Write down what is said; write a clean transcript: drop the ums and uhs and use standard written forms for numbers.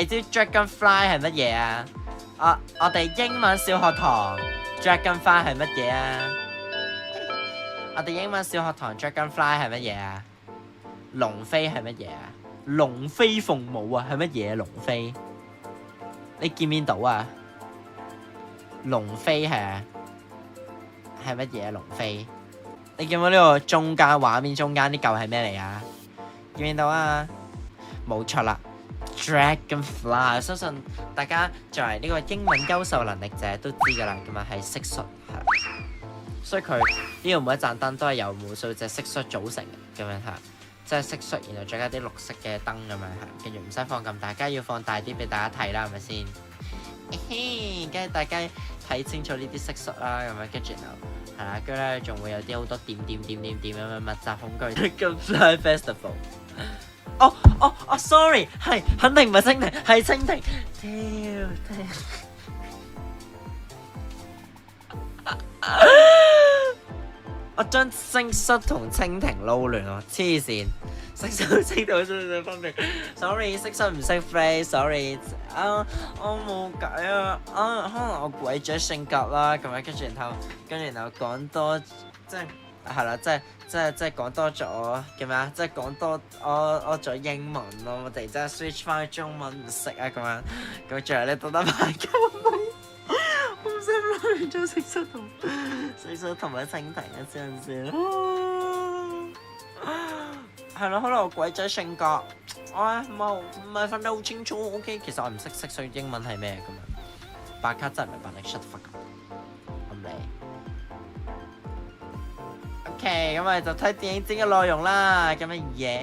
你知 Dragonfly 係乜嘢啊？我哋英文小學堂 Dragonfly 係乜嘢啊？我哋英文小學堂 Dragonfly 係乜嘢啊？龍飛係乜嘢啊？龍飛鳳舞啊，係乜嘢？龍飛，你見唔見到啊？龍飛係乜嘢？龍飛，你見唔見到呢個中間畫面中間呢嚿係咩嚟啊？見唔見到啊？冇錯啦 ，Dragonfly， 相信大家作為呢個英文優秀能力者都知噶啦，咁啊係蟋蟀係，所以佢呢度每一盞燈都係由無數隻蟋蟀組成嘅，咁樣嚇。即係蟋蟀，然後再加啲綠色嘅燈咁樣係，跟住唔使放咁大，梗係要放大啲俾大家睇啦，係咪先？跟住大家睇清楚呢啲蟋蟀啦，咁樣跟住就係啦，跟住咧仲會有啲好多點咁樣密集恐懼 Dragonfly Festival。sorry， 係肯定唔係蜻蜓，係蜻蜓。我將蟋蟀同蜻蜓撈亂喎，黐線！蟋蟀同蜻蜓好少分別。Sorry， 蟋蟀唔識飛。Sorry， 我冇計啊。可能我鬼仔性格啦，咁樣跟住然後講多，即係啦，即係講多咗叫咩啊？即係講多我咗英文咯，我哋真係 switch 翻去中文唔識啊咁樣。咁最後咧到得排救命。好心諗咗蟋蟀同埋蜻蜓啊，知唔知？係咯，可能我鬼仔性格，唔係分得好清楚。OK， 其實我唔識蟋蟀英文係咩咁樣。白卡真係唔係白力 shut the fuck up，咁你 OK， 咁我哋就睇電影展嘅內容啦，咁嘅嘢。